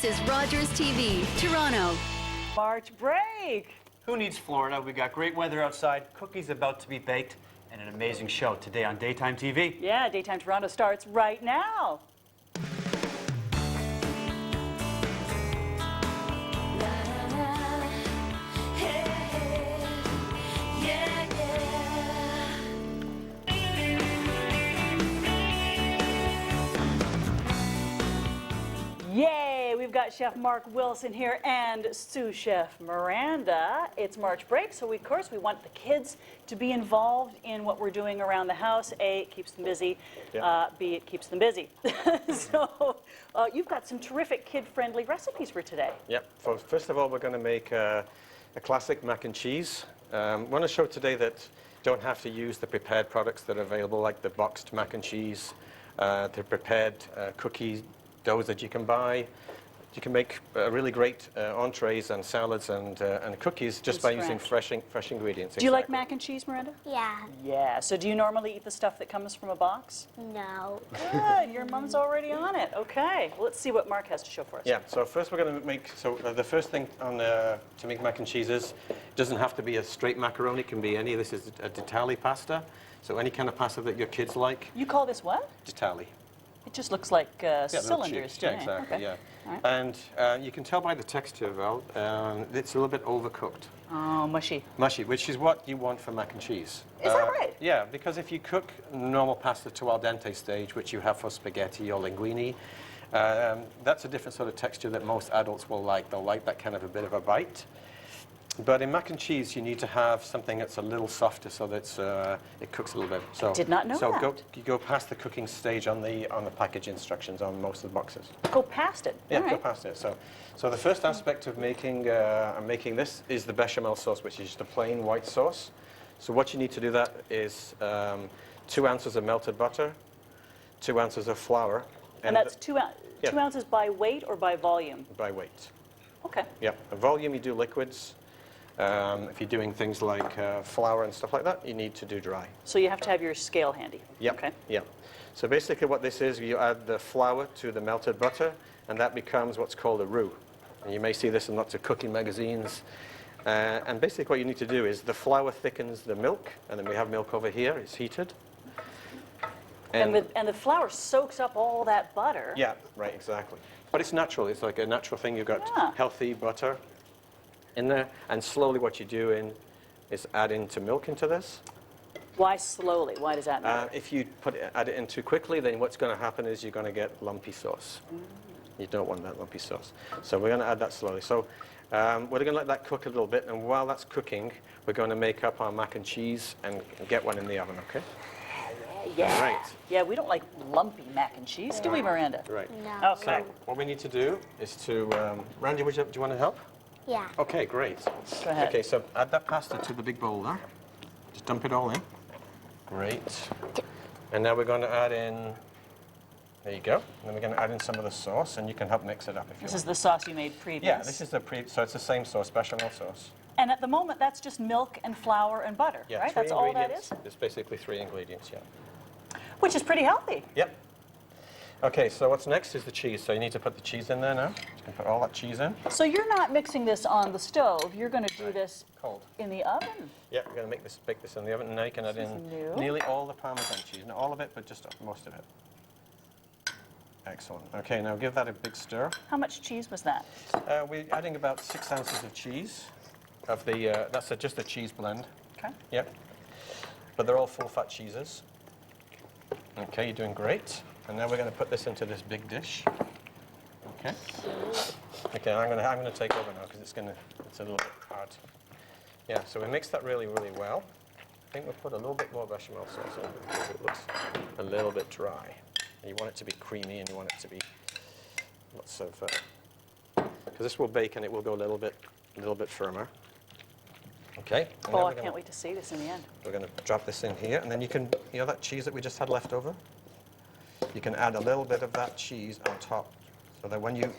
This is Rogers TV, Toronto. March break. Who needs Florida? We got great weather outside, cookies about to be baked, and an amazing show today on Daytime TV. Yeah, Daytime Toronto starts right now. Yay! We've got Chef Mark Wilson here and sous chef Miranda. It's March break, so of course we want the kids to be involved in what we're doing around the house. A, it keeps them busy. Yeah. B, it keeps them busy. So you've got some terrific kid-friendly recipes for today. Yep. First of all, we're going to make a classic mac and cheese. I want to show today that you don't have to use the prepared products that are available, like the boxed mac and cheese, the prepared cookie doughs that you can buy. You can make really great entrees and salads and cookies just by using fresh ingredients. Do you like mac and cheese, Miranda? Yeah. Yeah. So do you normally eat the stuff that comes from a box? No. Good. Your mom's already on it. Okay. Well, let's see what Mark has to show for us. Yeah. So first we're going to make. So the first thing on to make mac and cheese is, it doesn't have to be a straight macaroni. It can be any. This is a ditali pasta. So any kind of pasta that your kids like. You call this what? Ditali. It just looks like Yeah, cylinders to yeah, me. exactly. Okay. Yeah. All right. And you can tell by the texture, Val, it's a little bit overcooked. Oh, mushy. Mushy, which is what you want for mac and cheese. Is that right? Yeah, because if you cook normal pasta to al dente stage, which you have for spaghetti or linguine, that's a different sort of texture that most adults will like. They'll like that kind of a bit of a bite. But in mac and cheese, you need to have something that's a little softer so that it cooks a little bit. So, did not know that. You go past the cooking stage on the package instructions on most of the boxes. Go past it. Yeah, All go right. past it. So the first aspect of making this is the bechamel sauce, which is just a plain white sauce. So what you need to do that is 2 ounces of melted butter, 2 ounces of flour. And that's 2 Yeah. ounces by weight or by volume? By weight. Okay. Yeah, a volume you do liquids. If you're doing things like flour and stuff like that, you need to do dry. So you have to have your scale handy. Yep. Okay. Yeah. So basically what this is, you add the flour to the melted butter, and that becomes what's called a roux. And you may see this in lots of cooking magazines. And basically what you need to do is the flour thickens the milk, and then we have milk over here, it's heated. And the flour soaks up all that butter. Yeah, right, exactly. But it's natural, it's like a natural thing. You've got healthy butter in there, and slowly what you do is add into milk into this. Why slowly? Why does that matter? If you add it in too quickly, then what's going to happen is you're going to get lumpy sauce. You don't want that lumpy sauce. So we're going to add that slowly. So we're going to let that cook a little bit, and while that's cooking, we're going to make up our mac and cheese and get one in the oven, okay? Yeah. Right. Yeah, we don't like lumpy mac and cheese, do we, Miranda? Right. No. Okay. So what we need to do is to, Randy, do you want to help? Yeah. Okay, great. Go ahead. Okay, so add that pasta to the big bowl there. Just dump it all in. Great. And now we're going to add in, there you go. And then we're going to add in some of the sauce, and you can help mix it up if you This want. is the sauce you made previous. Yeah, this is so it's the same sauce, bechamel sauce. And at the moment, that's just milk and flour and butter, Yeah, right? 3 That's all that ingredients. is? It's basically 3 ingredients, yeah. Which is pretty healthy. Yep. Okay, so what's next is the cheese. So you need to put the cheese in there now. You can put all that cheese in. So you're not mixing this on the stove. You're going to do this Cold. in the oven. Yeah, we're going to bake this in the oven, and now you can add This in is new. nearly all the Parmesan cheese. Not all of it, but just most of it. Excellent. Okay, now give that a big stir. How much cheese was that? We're adding about 6 ounces of cheese. That's just a cheese blend. Okay. Yep. But they're all full-fat cheeses. Okay, you're doing great. And now we're going to put this into this big dish. Okay. Okay, I'm going to take over now because it's a little bit hard. Yeah, so we mix that really, really well. I think we'll put a little bit more bechamel sauce in because it looks a little bit dry. And you want it to be creamy, and you want it to be lots of because this will bake and it will go a little bit firmer. Okay. And Oh, now I can't wait to see this in the end. we're going to drop this in here, and then you can, that cheese that we just had left over, you can add a little bit of that cheese on top, so that when you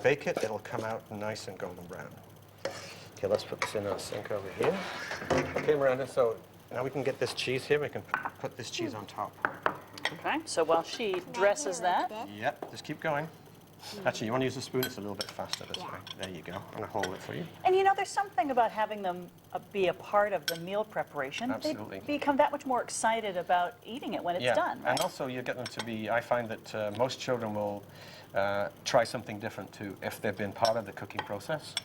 bake it, it'll come out nice and golden brown. Okay, let's put this in our sink over here. Okay, Miranda, so now we can get this cheese here. We can put this cheese on top. Okay, so while she dresses that, Yep, just keep going. Actually, you want to use a spoon? It's a little bit faster this way. There you go. I'm going to hold it for you. And you know, there's something about having them be a part of the meal preparation. Absolutely. They become that much more excited about eating it when it's done, right? And also you get them to be, I find that most children will try something different too if they've been part of the cooking process.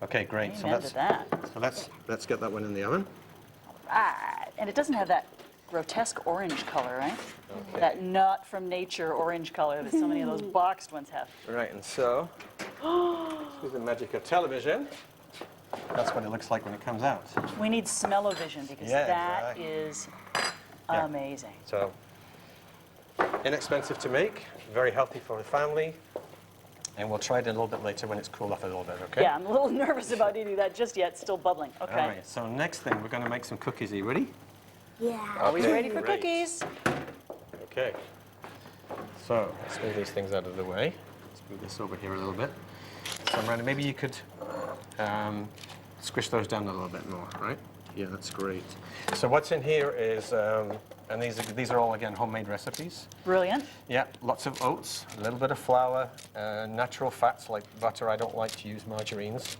Okay, great. Amen to that. So let's get that one in the oven. Ah, and it doesn't have that grotesque orange color, right? Okay. That not from nature orange color that so many of those boxed ones have. Right, and so, through the magic of television, that's what it looks like when it comes out. We need smell-o-vision because that is amazing. So, inexpensive to make, very healthy for the family, and we'll try it a little bit later when it's cooled off a little bit, okay? Yeah, I'm a little nervous about eating that just yet, still bubbling. Okay. All right, so next thing, we're going to make some cookies. Are you ready? Yeah. Always Okay, ready for great. cookies. Okay. So, let's move these things out of the way. Let's move this over here a little bit. So, Miranda, maybe you could squish those down a little bit more, right? Yeah, that's great. So what's in here is, and these are all, again, homemade recipes. Brilliant. Yeah, lots of oats, a little bit of flour, natural fats like butter. I don't like to use margarines.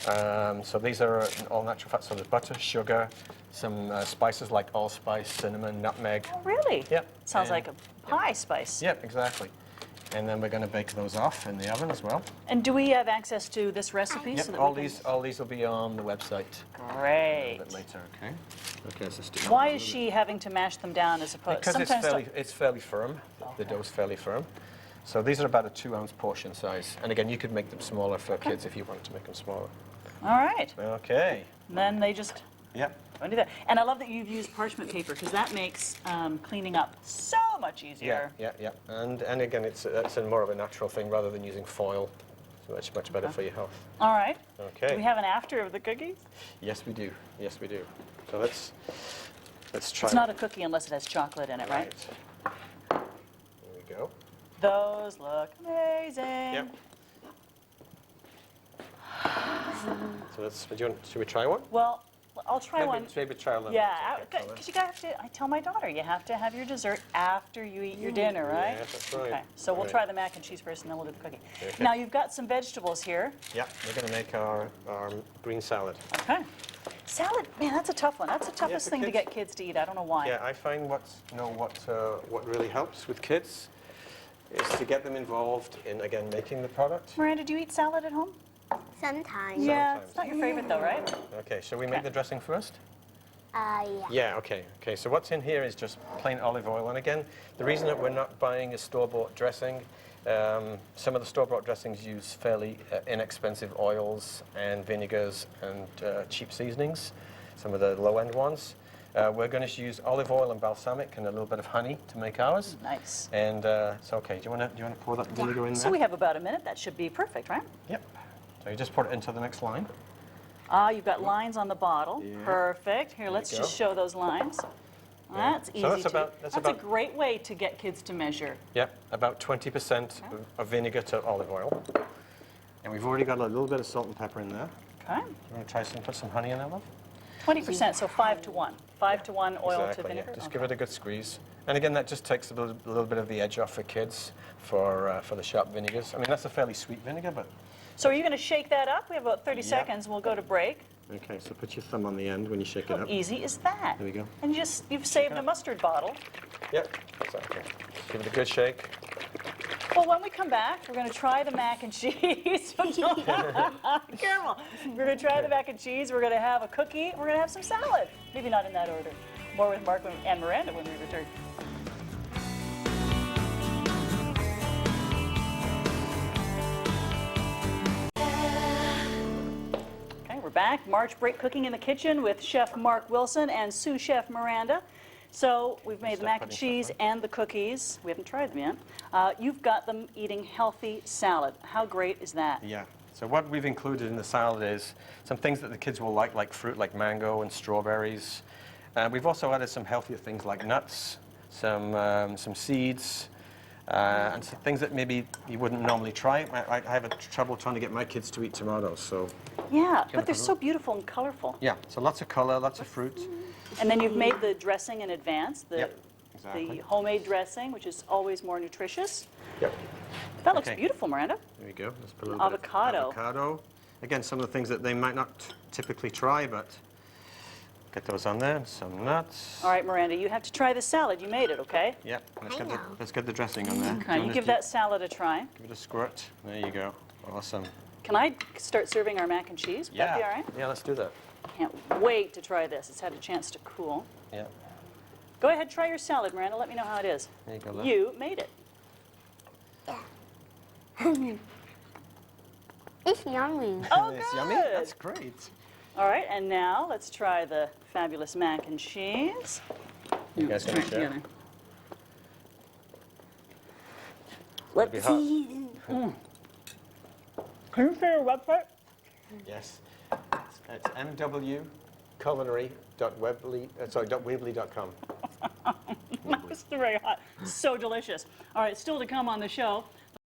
So these are all natural fats. So there's butter, sugar, some spices like allspice, cinnamon, nutmeg. Oh, really? Yep. Sounds And- like a pie spice. Yep, exactly. And then we're going to bake those off in the oven as well. And do we have access to this recipe? Yep, so that all we these will be on the website a Great. bit later, okay? Okay, so let's do Why is she having to mash them down as opposed? Because Sometimes it's fairly firm. The dough's fairly firm. So these are about a 2-ounce portion size. And again, you could make them smaller for kids if you wanted to make them smaller. All right. Okay. Then they just Yep. go and do that. And I love that you've used parchment paper because that makes cleaning up so much Yeah, easier. yeah, yeah. And again, it's a more of a natural thing rather than using foil. It's much better for your health. All right. Okay. Do we have an after of the cookies? Yes, we do. Yes, we do. So let's try. It's not a cookie unless it has chocolate in it, right? There we go. Those look amazing. Yep. So should we try one? Well, I'll try one. Maybe try a little. Yeah, bit. Okay, because you have to. I tell my daughter you have to have your dessert after you eat your dinner, right? Yes, that's right. Okay, so we'll Right. try the mac and cheese first, and then we'll do the cookie. Okay. Now you've got some vegetables here. Yeah, we're going to make our green salad. Okay. Salad, man, that's a tough one. That's the toughest for thing to kids. get kids to eat. I don't know why. Yeah, I find what really helps with kids is to get them involved in, again, making the product. Miranda, do you eat salad at home? Sometimes. Yeah, Sometimes. it's not your favorite though, right? Okay, shall we make the dressing first? Yeah. Yeah, okay. Okay, so what's in here is just plain olive oil. And again, the reason that we're not buying a store-bought dressing, some of the store-bought dressings use fairly inexpensive oils and vinegars and cheap seasonings, some of the low-end ones. We're going to use olive oil and balsamic and a little bit of honey to make ours. Nice. And so, okay, do you want to pour that vinegar in there? So we have about a minute. That should be perfect, right? Yep. So you just pour it into the next line. Ah, you've got lines on the bottle. Yeah. Perfect. Here, let's you just go. show those lines. That's easy that's to. about- That's about- a great way to get kids to measure. Yep, about 20% of vinegar to olive oil. And we've already got a little bit of salt and pepper in there. Okay. You want to try put some honey in there, love? 20%, so 5 to 1. 5 to 1 oil Exactly, to vinegar. yeah. Just Okay. give it a good squeeze. And again, that just takes a little bit of the edge off for kids for the sharp vinegars. I mean, that's a fairly sweet vinegar, but... So are you going to shake that up? We have about 30 Yep. seconds. We'll go to break. Okay, so put your thumb on the end when you shake it How up. easy is that? There we go. And you've saved a mustard bottle. Yep, exactly. Give it a good shake. Well, when we come back, we're going to try the mac and cheese. Careful. We're going to try the mac and cheese. We're going to have a cookie. We're going to have some salad. Maybe not in that order. More with Mark and Miranda when we return. Okay, we're back. March break cooking in the kitchen with Chef Mark Wilson and sous chef Miranda. So we've made the mac and cheese and the cookies. We haven't tried them yet. You've got them eating healthy salad. How great is that? Yeah. So what we've included in the salad is some things that the kids will like fruit like mango and strawberries. We've also added some healthier things like nuts, some seeds, and some things that maybe you wouldn't normally try. I have trouble trying to get my kids to eat tomatoes, so Yeah, but they're so beautiful and colorful. yeah. So lots of color, lots of fruit. And then you've made the dressing in advance, the Yep, exactly. homemade dressing, which is always more nutritious. Yep. That looks Okay. beautiful, Miranda. There we go. Let's put a little bit of Avocado. avocado. Again, some of the things that they might not typically try, but get those on there. And some nuts. All right, Miranda, you have to try the salad. You made it, okay? Yep. Let's I get the, know. let's get the dressing on there. Do Okay, you wanna give do- that salad a try. Give it a squirt. There you go. Awesome. Can I start serving our mac and cheese? Would that be all right? Yeah, let's do that. Can't wait to try this. It's had a chance to cool. Yeah. Go ahead, try your salad, Miranda. Let me know how it is. There you go. Liv. You made it. It's yummy. Oh, It's good. yummy. That's great. All right, and now let's try the fabulous mac and cheese. You guys Try gonna it share? together. It'll be hot. Can you share your website? Yes. It's mwculinary.weebly.com. It's very hot. So delicious. All right, still to come on the show,